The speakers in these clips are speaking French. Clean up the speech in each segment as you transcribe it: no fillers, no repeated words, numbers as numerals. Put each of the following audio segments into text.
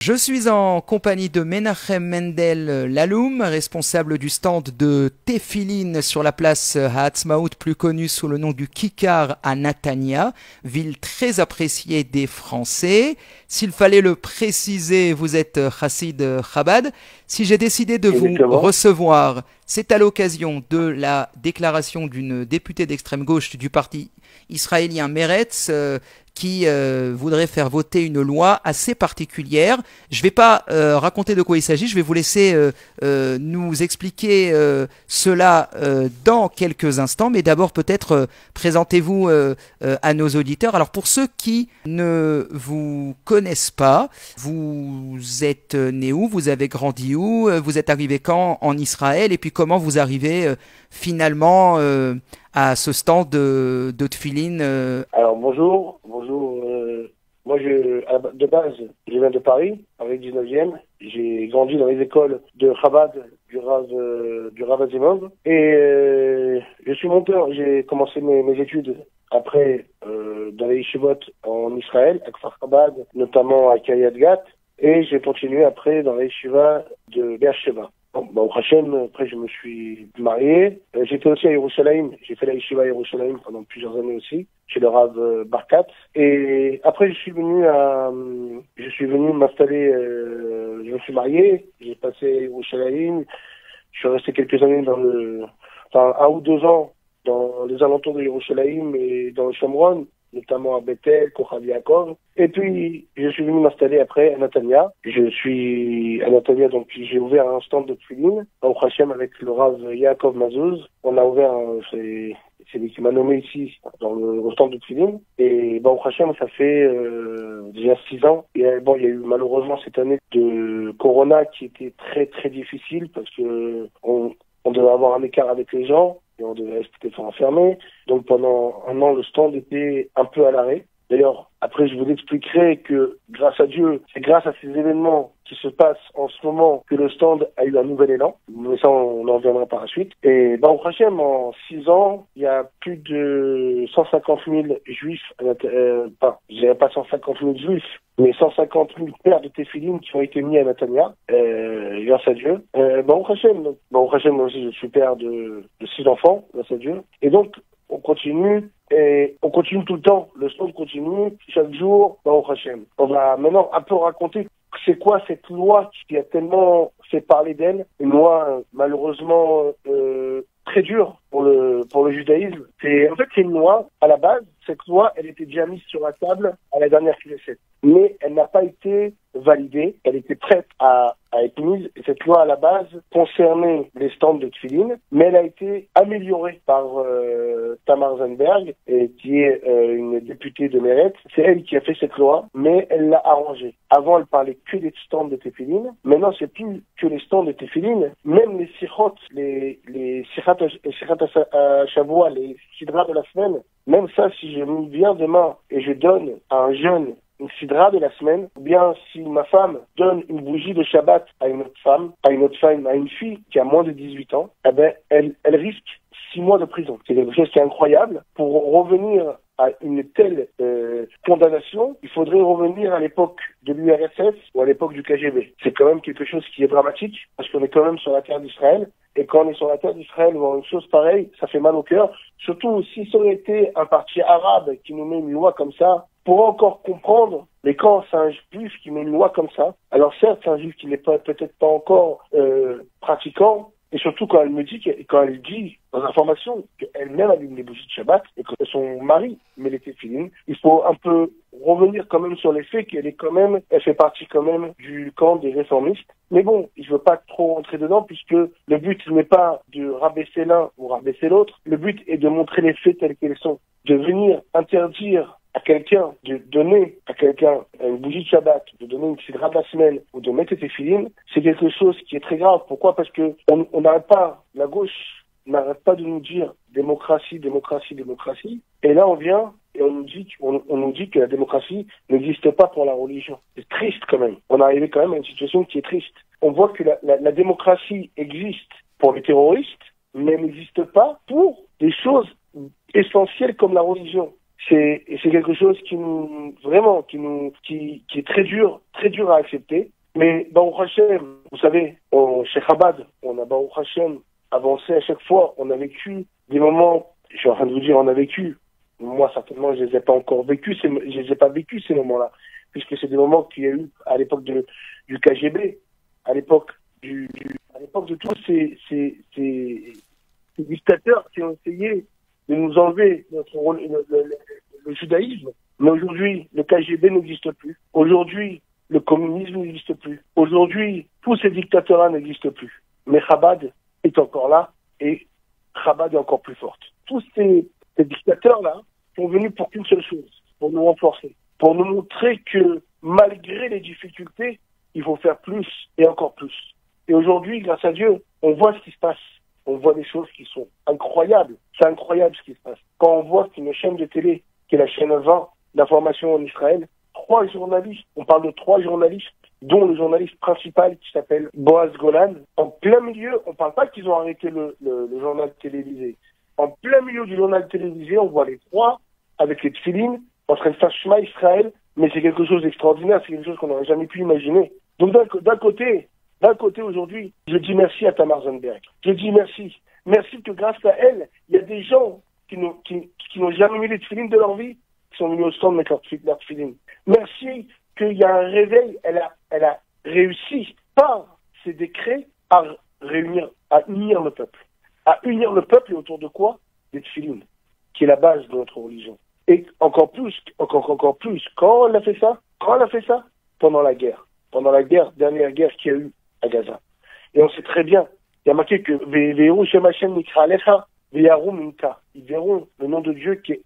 Je suis en compagnie de Menachem Mendel Laloum, responsable du stand de Tefilin sur la place Haatzmaout, plus connue sous le nom du Kikar à Natania, ville très appréciée des Français. S'il fallait le préciser, vous êtes Chassid Chabad. Si j'ai décidé de vous recevoir, c'est à l'occasion de la déclaration d'une députée d'extrême gauche du parti israélien Meretz qui voudrait faire voter une loi assez particulière. Je ne vais pas raconter de quoi il s'agit, je vais vous laisser nous expliquer cela dans quelques instants, mais d'abord peut-être présentez-vous à nos auditeurs. Alors pour ceux qui ne vous connaissent pas, vous êtes né où? Vous avez grandi où? Vous êtes arrivé quand en Israël? Et puis comment vous arrivez finalement à ce stand de Tefilin? Alors bonjour. Moi, de base, je viens de Paris, avec 19e. J'ai grandi dans les écoles de Chabad, du Rav Azimov. Et je suis monteur. J'ai commencé mes études après dans les yeshivot en Israël, à Kfar Chabad, notamment à Kiryat Gat. Et j'ai continué après dans les yeshivas de Beersheba. Au Hashem, après je me suis marié. J'étais aussi à Yerushalayim. J'ai fait la yeshiva à Yerushalayim pendant plusieurs années aussi, chez le Rav Barkat. Et après je suis venu m'installer, je me suis marié, j'ai passé Yerushalayim. Je suis resté quelques années un ou deux ans dans les alentours de Yerushalayim et dans le Shomron, notamment à Bethel, Kochav Yaakov. Et puis, je suis venu m'installer après à Natania. Je suis à Natania, donc j'ai ouvert un stand de Tefilin, au Hashem, avec le Rav Yaakov Mazouz. On a ouvert c'est lui qui m'a nommé ici, dans le stand de Tefilin. Et au Hashem, ça fait déjà 6 ans. Et il y a eu malheureusement cette année de Corona qui était très très difficile parce que on devait avoir un écart avec les gens. Et on devait rester enfermé. Donc pendant un an, le stand était un peu à l'arrêt. D'ailleurs, après, je vous expliquerai que grâce à Dieu, c'est grâce à ces événements qui se passent en ce moment que le stand a eu un nouvel élan. Mais ça, on en reviendra par la suite. Et au Hashem, en 6 ans, il y a plus de 150 000 juifs, je dirais pas 150 000 juifs, mais 150 000 paires de Tefilin qui ont été mis à Natania, grâce à Dieu. Au Hashem, moi aussi, je suis père de 6 enfants, grâce à Dieu. Et donc, on continue tout le temps. Le stand continue chaque jour, au Hashem. On va maintenant un peu raconter c'est quoi cette loi qui a tellement fait parler d'elle. Une loi, malheureusement, très dure pour le judaïsme. C'est une loi, à la base, cette loi, elle était déjà mise sur la table à la dernière Knesset. Mais elle n'a pas été validée, elle était prête à être mise. Et cette loi, à la base, concernait les stands de Tefilin, mais elle a été améliorée par Tamar Zandberg, qui est une députée de Meretz. C'est elle qui a fait cette loi, mais elle l'a arrangée. Avant, elle parlait que des stands de Tefilin. Maintenant, c'est plus que les stands de Tefilin. Même les sichot, les sichot à Shavua, les sidra de la semaine, même ça, si je viens demain et je donne à un jeune une sidra de la semaine, ou bien si ma femme donne une bougie de Shabbat à une autre femme, à une fille qui a moins de 18 ans, elle risque 6 mois de prison. C'est quelque chose qui est incroyable. Pour revenir à une telle condamnation, il faudrait revenir à l'époque de l'URSS ou à l'époque du KGB. C'est quand même quelque chose qui est dramatique, parce qu'on est quand même sur la terre d'Israël. Et quand on est sur la terre d'Israël, voir une chose pareille, ça fait mal au cœur. Surtout si ça aurait été un parti arabe qui nous met une loi comme ça, pour encore comprendre. Mais quand c'est un juif qui met une loi comme ça, alors certes, c'est un juif qui n'est peut-être pas encore pratiquant, et surtout quand elle dit dans l'information qu'elle-même allume les bougies de Shabbat et que son mari met les téfilines, il faut un peu revenir quand même sur les faits elle fait partie quand même du camp des réformistes. Mais bon, je veux pas trop rentrer dedans puisque le but n'est pas de rabaisser l'un ou rabaisser l'autre. Le but est de montrer les faits tels qu'ils sont. De venir interdire à quelqu'un de donner à quelqu'un une bougie de Shabbat, de donner une sidra de la semaine ou de mettre tes filines, c'est quelque chose qui est très grave. Pourquoi? Parce que on n'arrête pas, la gauche n'arrête pas de nous dire démocratie, démocratie, démocratie. Et là, on vient et on nous dit que la démocratie n'existe pas pour la religion. C'est triste quand même. On est arrivé quand même à une situation qui est triste. On voit que la démocratie existe pour les terroristes, mais elle n'existe pas pour des choses essentielles comme la religion. C'est quelque chose qui est très dur à accepter. Mais Baruch Hashem, vous savez, chez Chabad, on a Baruch Hashem avancé à chaque fois. On a vécu des moments, je suis en train de vous dire, on a vécu. Moi, certainement, je les ai pas encore vécus, je les ai pas vécus ces moments-là, puisque c'est des moments qu'il y a eu à l'époque du KGB, à l'époque de tous ces dictateurs qui ont essayé de nous enlever le judaïsme. Mais aujourd'hui, le KGB n'existe plus. Aujourd'hui, le communisme n'existe plus. Aujourd'hui, tous ces dictateurs-là n'existent plus. Mais Chabad est encore là et Chabad est encore plus forte. Tous ces dictateurs-là sont venus pour qu'une seule chose, pour nous renforcer, pour nous montrer que malgré les difficultés, il faut faire plus et encore plus. Et aujourd'hui, grâce à Dieu, on voit ce qui se passe. On voit des choses qui sont incroyables. C'est incroyable ce qui se passe. Quand on voit qu'une chaîne de télé, qui est la chaîne 20 d'information en Israël, 3 journalistes, on parle de 3 journalistes, dont le journaliste principal qui s'appelle Boaz Golan, en plein milieu, on ne parle pas qu'ils ont arrêté le journal télévisé. En plein milieu du journal télévisé, on voit les 3 avec les tefilines en train de faire Shema Israël, mais c'est quelque chose d'extraordinaire, c'est quelque chose qu'on n'aurait jamais pu imaginer. Donc d'un côté aujourd'hui, je dis merci à Tamar Zandberg. Je dis merci. Merci que grâce à elle, il y a des gens qui n'ont jamais mis les tefilines de leur vie, qui sont venus au stand mettre leur tefilines. Merci qu'il y a un réveil, elle a réussi par ses décrets à unir le peuple. À unir le peuple et autour de quoi? Des tefilines, qui est la base de notre religion. Et encore plus, quand elle a fait ça? Pendant la guerre, dernière guerre qu'il y a eu à Gaza. Et on sait très bien, il y a marqué que ils verront le nom de Dieu qui est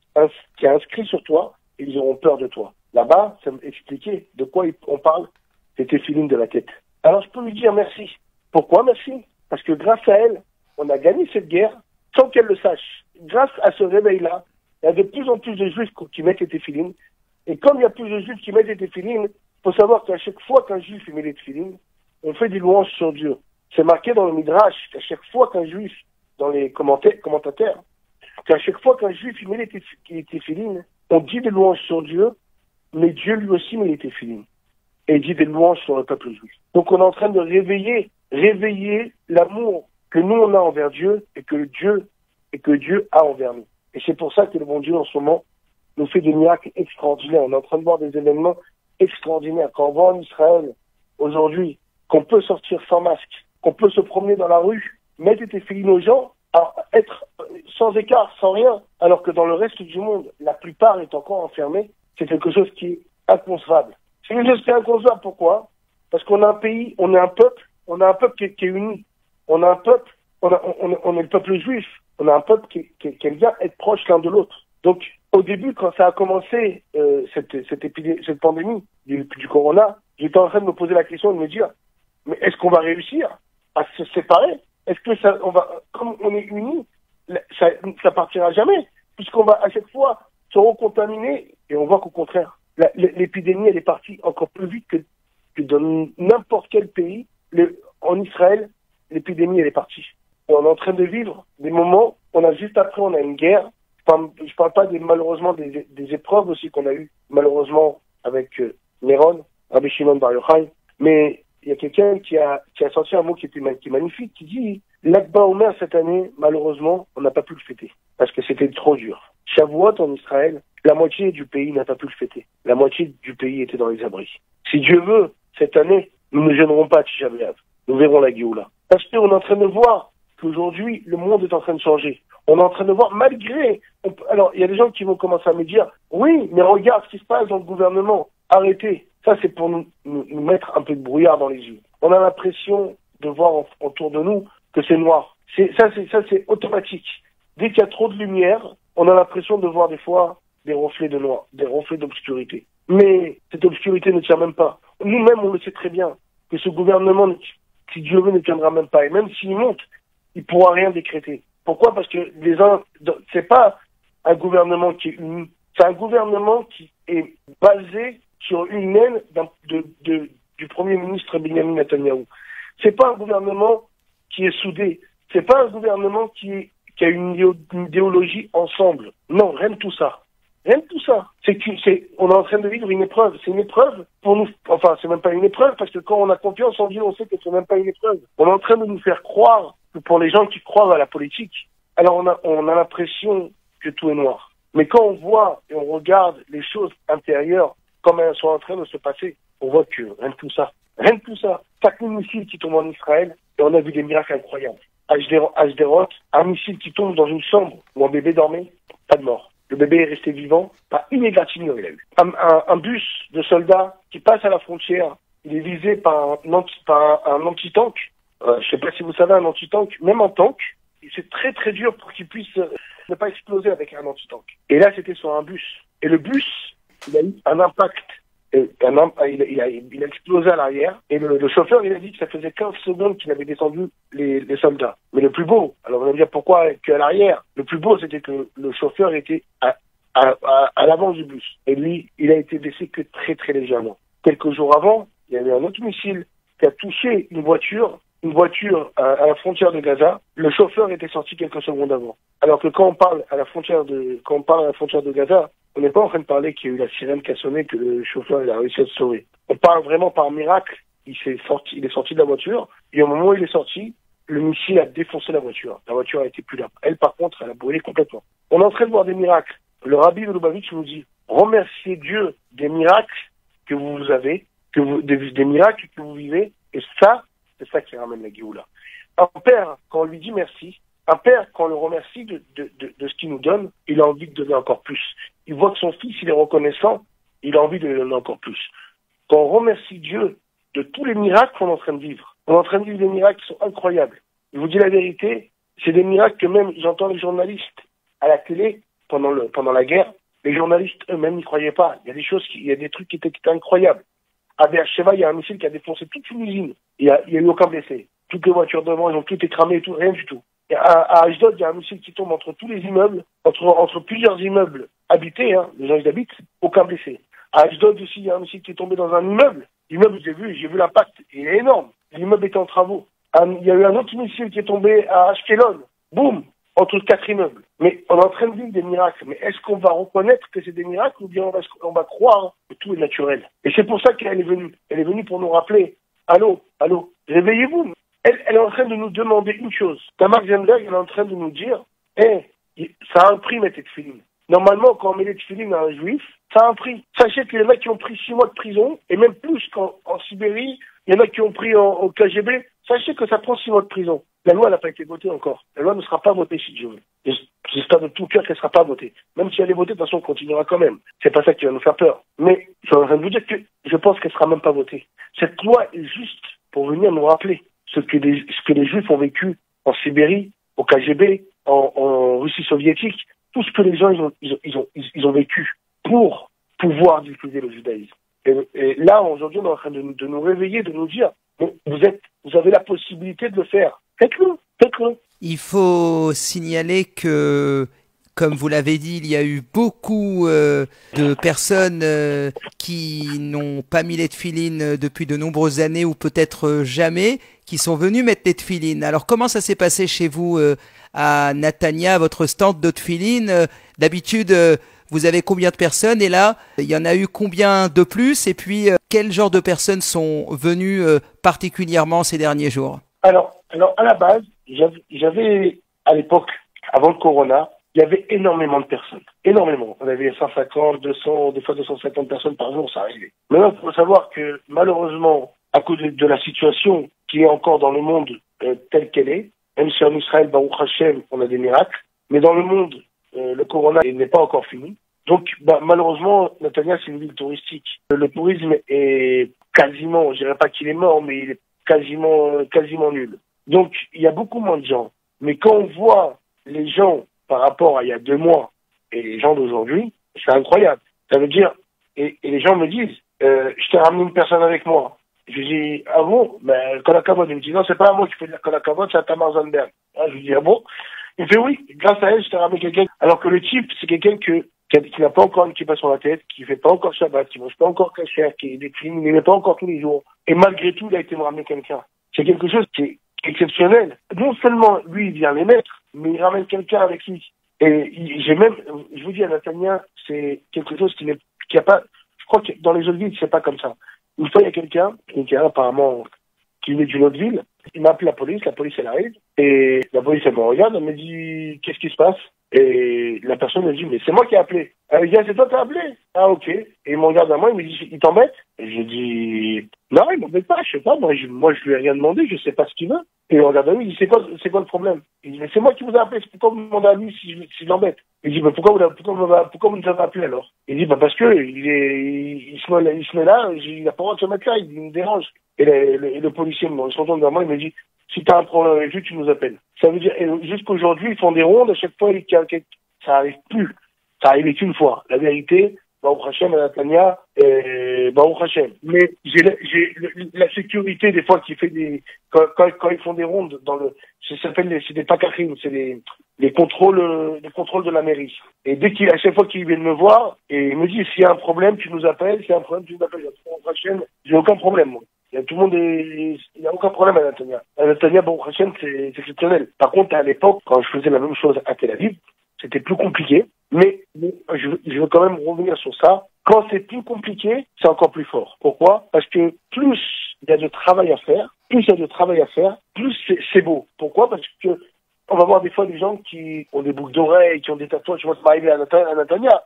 inscrit sur toi et ils auront peur de toi. Là-bas, ça m'expliquait de quoi on parle, c'était Philine de la tête. Alors je peux lui dire merci. Pourquoi merci? Parce que grâce à elle, on a gagné cette guerre sans qu'elle le sache. Grâce à ce réveil-là, il y a de plus en plus de juifs qui mettent les téfilines. Et comme il y a plus de juifs qui mettent les téfilines, il faut savoir qu'à chaque fois qu'un juif met les téfilines, on fait des louanges sur Dieu. C'est marqué dans le Midrash qu'à chaque fois qu'un juif, dans les commentateurs, qu'à chaque fois qu'un juif met les téfilines, on dit des louanges sur Dieu, mais Dieu lui aussi met les téfilines. Et il dit des louanges sur le peuple juif. Donc on est en train de réveiller l'amour que nous on a envers Dieu et que Dieu a envers nous. Et c'est pour ça que le bon Dieu en ce moment nous fait des miracles extraordinaires. On est en train de voir des événements extraordinaires. Quand on voit en Israël aujourd'hui qu'on peut sortir sans masque, qu'on peut se promener dans la rue, mettre des téfilines aux gens, être sans écart, sans rien, alors que dans le reste du monde, la plupart est encore enfermée, c'est quelque chose qui est inconcevable. C'est quelque chose qui est inconcevable. Pourquoi? Parce qu'on a un pays, on est un peuple qui est uni. On a un peuple, on est le peuple juif. On a un peuple qui aime bien être proche l'un de l'autre. Donc, au début, quand ça a commencé, cette pandémie du corona, j'étais en train de me poser la question de me dire, mais est-ce qu'on va réussir à se séparer? Est-ce que comme on est unis, ça partira jamais, puisqu'on va à chaque fois se recontaminer, et on voit qu'au contraire, l'épidémie, elle est partie encore plus vite que dans n'importe quel pays. En Israël, l'épidémie, elle est partie. Et on est en train de vivre des moments, juste après, on a une guerre. Je parle pas malheureusement des épreuves aussi qu'on a eues, malheureusement, avec Néron, Rabbi Shimon Bar Yochai. Mais il y a quelqu'un qui a sorti un mot qui est magnifique, qui dit, l'Akba Omer cette année, malheureusement, on n'a pas pu le fêter, parce que c'était trop dur. Shavuot en Israël, la moitié du pays n'a pas pu le fêter. La moitié du pays était dans les abris. Si Dieu veut, cette année, nous ne gênerons pas Tisha B'Av. Nous verrons la Géoula. Parce qu'on est en train de voir qu'aujourd'hui, le monde est en train de changer. On est en train de voir, alors, il y a des gens qui vont commencer à me dire, oui, mais regarde ce qui se passe dans le gouvernement. Arrêtez. Ça, c'est pour nous mettre un peu de brouillard dans les yeux. On a l'impression de voir autour de nous que c'est noir. Ça, c'est automatique. Dès qu'il y a trop de lumière, on a l'impression de voir des fois des reflets de noir, des reflets d'obscurité. Mais cette obscurité ne tient même pas. Nous-mêmes, on le sait très bien, que ce gouvernement, si Dieu veut, ne tiendra même pas. Et même s'il monte, il pourra rien décréter. Pourquoi? Parce que c'est pas un gouvernement qui est uni. C'est un gouvernement qui est basé sur une haine du Premier ministre Benjamin Netanyahou. C'est pas un gouvernement qui est soudé. C'est pas un gouvernement qui a une idéologie ensemble. Non, rien de tout ça. Rien de tout ça. On est en train de vivre une épreuve. C'est une épreuve pour nous. Enfin, c'est même pas une épreuve parce que quand on a confiance en Dieu, on sait que c'est même pas une épreuve. On est en train de nous faire croire que pour les gens qui croient à la politique, alors on a l'impression que tout est noir. Mais quand on voit et on regarde les choses intérieures comme elles sont en train de se passer, on voit que rien de tout ça. Rien de tout ça. 4 000 missiles qui tombent en Israël et on a vu des miracles incroyables. Ashderot, un missile qui tombe dans une chambre où un bébé dormait, pas de mort. Le bébé est resté vivant, pas une égratignure il a eu. Un bus de soldats qui passe à la frontière, il est visé par un anti-tank. Je sais pas si vous savez, un anti-tank, même un tank, c'est très très dur pour qu'il puisse ne pas exploser avec un anti-tank. Et là, c'était sur un bus. Et le bus, il a eu un impact. Il a explosé à l'arrière. Et le chauffeur, il a dit que ça faisait 15 secondes qu'il avait descendu les soldats. Mais le plus beau, alors on va me dire pourquoi qu'à l'arrière, le plus beau, c'était que le chauffeur était à l'avant du bus. Et lui, il a été blessé que très très légèrement. Quelques jours avant, il y avait un autre missile qui a touché une voiture à la frontière de Gaza. Le chauffeur était sorti quelques secondes avant. Alors que quand on parle à la frontière de Gaza, on n'est pas en train de parler qu'il y a eu la sirène qui a sonné, que le chauffeur il a réussi à se sauver. On parle vraiment par miracle. Il est sorti de la voiture, et au moment où il est sorti, le missile a défoncé la voiture. La voiture a été plus là. Elle, par contre, elle a brûlé complètement. On est en train de voir des miracles. Le rabbi de Lubavitch nous dit, remerciez Dieu des miracles que vous avez, des miracles que vous vivez, et ça, c'est ça qui ramène la Géoula. Un père, quand on lui dit merci, un père, quand on le remercie de ce qu'il nous donne, il a envie de donner encore plus. Il voit que son fils, il est reconnaissant, il a envie de lui donner encore plus. Quand on remercie Dieu de tous les miracles qu'on est en train de vivre, on est en train de vivre des miracles qui sont incroyables. Je vous dis la vérité, c'est des miracles que même, j'entends les journalistes à la télé, pendant la guerre, les journalistes eux-mêmes n'y croyaient pas. Il y a des trucs qui étaient incroyables. À Beersheba, il y a un missile qui a défoncé toute une usine. Il y a eu aucun blessé. Toutes les voitures devant, elles ont toutes été cramées et tout, rien du tout. Et à Ashdod, il y a un missile qui tombe entre tous les immeubles, entre plusieurs immeubles habités, les gens ils habitent, aucun blessé. À Ashdod aussi, il y a un missile qui est tombé dans un immeuble. L'immeuble, j'ai vu l'impact, il est énorme. L'immeuble était en travaux. Il y a eu un autre missile qui est tombé à Ashkelon. Boum, entre 4 immeubles. Mais on est en train de vivre des miracles. Mais est-ce qu'on va reconnaître que c'est des miracles ou bien on va croire que tout est naturel? Et c'est pour ça qu'elle est venue. Elle est venue pour nous rappeler, allô, réveillez-vous. Elle est en train de nous demander une chose. Tamar Zenberg, elle est en train de nous dire, ça a un prix, mettre les tefilines. Normalement, quand on met les tefilines à un juif, ça a un prix. Sachez qu'il y en a qui ont pris 6 mois de prison, et même plus qu'en Sibérie, il y en a qui ont pris au KGB. Sachez que ça prend 6 mois de prison. La loi n'a pas été votée encore. La loi ne sera pas votée, si Dieu veut. J'espère de tout cœur qu'elle ne sera pas votée. Même si elle est votée, de toute façon, on continuera quand même. C'est pas ça qui va nous faire peur. Mais je suis en train de vous dire que je pense qu'elle ne sera même pas votée. Cette loi est juste pour venir nous rappeler ce que les Juifs ont vécu en Sibérie, au KGB, en Russie soviétique, tout ce que les gens ils ont vécu pour pouvoir diffuser le judaïsme. Et là, aujourd'hui, on est en train de nous réveiller, de nous dire, vous avez la possibilité de le faire. Faites-le. Il faut signaler que, comme vous l'avez dit, il y a eu beaucoup de personnes qui n'ont pas mis les tefilines depuis de nombreuses années ou peut-être jamais, qui sont venues mettre les tefilines. Alors comment ça s'est passé chez vous à Natania, votre stand de tefilines? D'habitude, vous avez combien de personnes? Et là, il y en a eu combien de plus? Et puis, quel genre de personnes sont venues particulièrement ces derniers jours? Alors, à la base, j'avais, à l'époque, avant le Corona, il y avait énormément de personnes. Énormément. On avait 150, 200, des fois 250 personnes par jour, ça arrivait. Maintenant, il faut savoir que, malheureusement, à cause de la situation qui est encore dans le monde telle qu'elle est, même si en Israël, Baruch Hashem, on a des miracles, mais dans le monde, le Corona n'est pas encore fini. Donc, malheureusement, Natania, c'est une ville touristique. Le tourisme est quasiment, je dirais pas qu'il est mort, mais il est quasiment nul. Donc, il y a beaucoup moins de gens. Mais quand on voit les gens par rapport à il y a 2 mois et les gens d'aujourd'hui, c'est incroyable. Ça veut dire, et les gens me disent, je t'ai ramené une personne avec moi. Je dis, ah bon? Ben, Kolakavod. Il me dit, non, c'est pas à moi qui fais de la Kolakavod, c'est à Tamar Zenberg. Je lui dis, ah bon? Il me fait, oui, grâce à elle, je t'ai ramené quelqu'un. Alors que le type, c'est quelqu'un qui n'a pas encore une kippa sur la tête, qui fait pas encore Shabbat, qui mange pas encore kasher, qui décline, il n'est pas encore tous les jours. Et malgré tout, il a été me ramener quelqu'un. C'est quelque chose qui est exceptionnel. Non seulement lui, il vient les mettre, mais il ramène quelqu'un avec lui. Et j'ai même, je vous dis, à Natania, c'est quelque chose qui a pas, je crois que dans les autres villes, c'est pas comme ça. Une fois, il y a quelqu'un, apparemment, qui est d'une autre ville, il m'a appelé la police elle arrive, et la police elle me regarde, elle me dit, qu'est-ce qui se passe? Et la personne me dit, mais c'est moi qui ai appelé. Elle me dit, ah, c'est toi qui as appelé? Ah, ok. Et il me regarde à moi, il me dit, il t'embête? Et je dis, non, il m'embête pas, je sais pas, moi, je lui ai rien demandé, je sais pas ce qu'il veut. Et il regarde à lui, il dit, c'est quoi le problème? Il dit, mais c'est moi qui vous ai appelé, pourquoi vous demandez à lui si l'embête? Il dit, mais pourquoi vous nous avez appelé alors? Il dit, bah, parce que il se met là, il a pas le droit de se mettre là, il me dérange. Et le policier me retourne vers moi, il me dit, si t'as un problème avec lui, tu nous appelles. Ça veut dire, jusqu'aujourd'hui, ils font des rondes, à chaque fois, ça arrive plus. Ça arrive qu'une fois. La vérité, Baruch Hashem, à Natania, Baruch Hashem. Mais j'ai la sécurité, des fois, qui fait quand ils font des rondes c'est des pakachim, c'est les contrôles de la mairie. Et à chaque fois qu'ils viennent me voir, et ils me disent, s'il y a un problème, tu nous appelles, s'il y a un problème, tu nous appelles. Baruch Hashem, j'ai aucun problème, moi. Tout le monde il n'y a aucun problème à Natania. À Natania, Baruch Hashem, c'est exceptionnel. Par contre, à l'époque, quand je faisais la même chose à Tel Aviv, c'était plus compliqué. Mais je veux quand même revenir sur ça. Quand c'est plus compliqué, c'est encore plus fort. Pourquoi? Parce que plus il y a de travail à faire, plus c'est beau. Pourquoi? Parce que on va voir des fois des gens qui ont des boucles d'oreilles, qui ont des tatouages. Moi, ça m'est arrivé à Natania.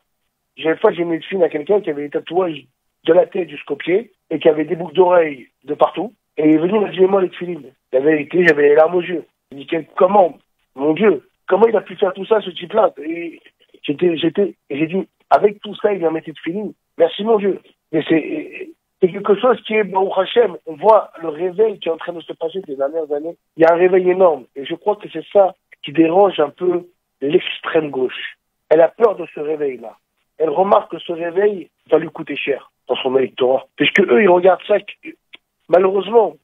Une fois, j'ai mis une fille à quelqu'un qui avait des tatouages de la tête jusqu'au pied et qui avait des boucles d'oreilles de partout. Et il est venu, il m'a dit, moi, les tefilines. La vérité, j'avais les larmes aux yeux. Il dit, comment? Mon Dieu, comment il a pu faire tout ça, ce type-là? Et j'ai dit, avec tout ça, il vient mettre de tefilines. Merci, mon Dieu. Mais c'est quelque chose qui est, Baruch Hashem, on voit le réveil qui est en train de se passer ces dernières années. Il y a un réveil énorme. Et je crois que c'est ça qui dérange un peu l'extrême gauche. Elle a peur de ce réveil-là. Elle remarque que ce réveil va lui coûter cher dans son électorat. Puisque eux, ils regardent ça. Malheureusement,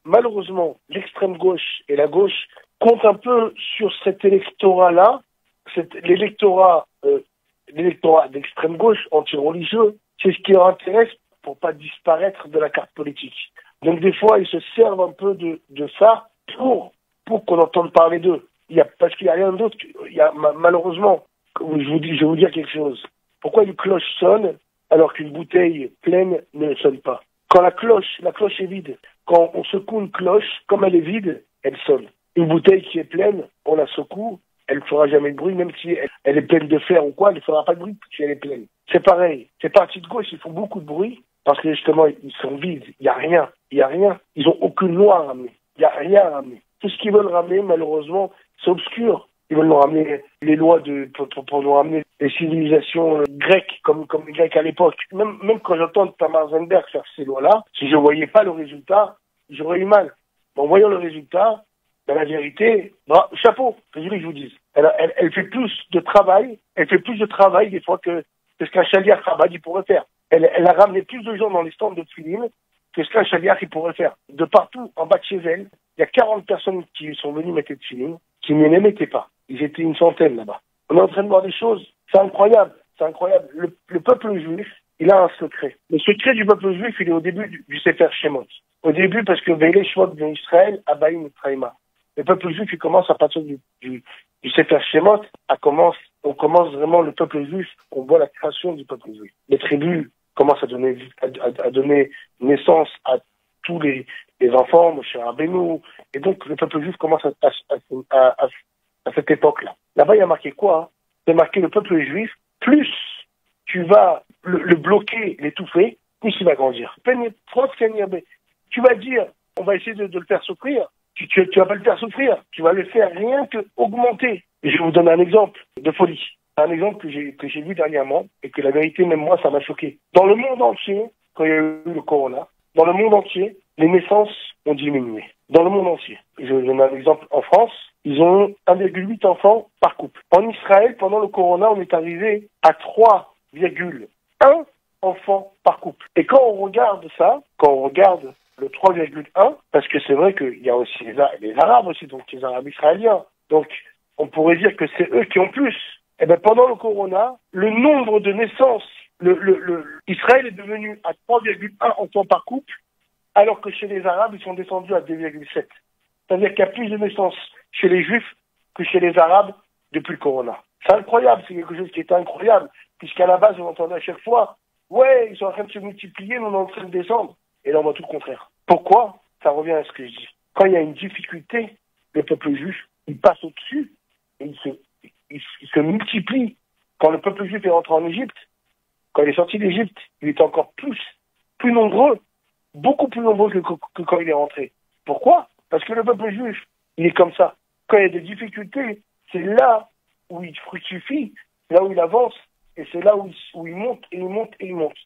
l'extrême gauche et la gauche comptent un peu sur cet électorat-là, l'électorat d'extrême gauche, anti-religieux. C'est ce qui leur intéresse pour pas disparaître de la carte politique. Donc des fois, ils se servent un peu de ça pour qu'on entende parler d'eux. Parce qu'il n'y a rien d'autre. Malheureusement, je vais vous dire quelque chose. Pourquoi une cloche sonne alors qu'une bouteille pleine ne sonne pas? Quand la cloche est vide. Quand on secoue une cloche, comme elle est vide, elle sonne. Une bouteille qui est pleine, on la secoue, elle ne fera jamais de bruit, même si elle est pleine de fer ou quoi, elle ne fera pas de bruit si elle est pleine. C'est pareil. Ces partis de gauche, ils font beaucoup de bruit parce que justement, ils sont vides. Il n'y a rien. Ils n'ont aucune loi à ramener. Il n'y a rien à ramener. Tout ce qu'ils veulent ramener, malheureusement, c'est obscur. Ils veulent nous ramener les lois pour nous ramener les civilisations grecques, comme les Grecs à l'époque. Même quand j'entends Tamar Zenberg faire ces lois-là, si je voyais pas le résultat, j'aurais eu mal. En voyant le résultat, ben, la vérité, chapeau, c'est ce que je vous dis. Elle fait plus de travail, des fois que ce qu'un chaliar Chabad il pourrait faire. Elle a ramené plus de gens dans les stands de Tfilin que ce qu'un chaliar il pourrait faire. De partout, en bas de chez elle, il y a 40 personnes qui sont venues mettre des Tfilin, qui ne les mettaient pas. Ils étaient une centaine là-bas. On est en train de voir des choses, c'est incroyable. Le peuple juif, il a un secret. Le secret du peuple juif, il est au début du Sefer Shemot. Au début, parce que Ve'ele Shemot ben Israël, Abaïm Traïma. Le peuple juif, il commence à partir du Sefer Shemot, on commence vraiment le peuple juif, on voit la création du peuple juif. Les tribus commencent à donner naissance à tous les enfants, Moshe Rabbeinu, et donc le peuple juif commence à cette époque-là. Là-bas, il y a marqué quoi? Hein? C'est marqué le peuple juif, plus tu vas le bloquer, l'étouffer, plus il va grandir. Tu vas dire, on va essayer de le faire souffrir. Tu vas pas le faire souffrir. Tu vas le faire rien que augmenter. Et je vais vous donner un exemple de folie. Un exemple que j'ai vu dernièrement et que la vérité, même moi, ça m'a choqué. Dans le monde entier, quand il y a eu le corona, dans le monde entier, les naissances ont diminué. Dans le monde entier. Je vais donner un exemple. En France, ils ont 1,8 enfants par couple. En Israël, pendant le corona, on est arrivé à 3,1 enfants par couple. Et quand on regarde ça, le 3,1, parce que c'est vrai qu'il y a aussi les Arabes aussi, donc les Arabes israéliens. Donc, on pourrait dire que c'est eux qui ont plus. Eh ben, pendant le corona, le nombre de naissances, Israël est devenu à 3,1 enfants par couple, alors que chez les Arabes, ils sont descendus à 2,7. C'est-à-dire qu'il y a plus de naissances chez les Juifs que chez les Arabes depuis le corona. C'est incroyable, c'est quelque chose qui est incroyable, puisqu'à la base, on entendait à chaque fois, ouais, ils sont en train de se multiplier, mais on est en train de descendre. Et là, on voit tout le contraire. Pourquoi? Ça revient à ce que je dis. Quand il y a une difficulté, le peuple juif, il passe au-dessus, et il se multiplie. Quand le peuple juif est rentré en Égypte, quand il est sorti d'Égypte, il était encore plus nombreux, beaucoup plus nombreux que quand il est rentré. Pourquoi? Parce que le peuple juif, il est comme ça. Quand il y a des difficultés, c'est là où il fructifie, là où il avance, et c'est là où il monte, et il monte, et il monte.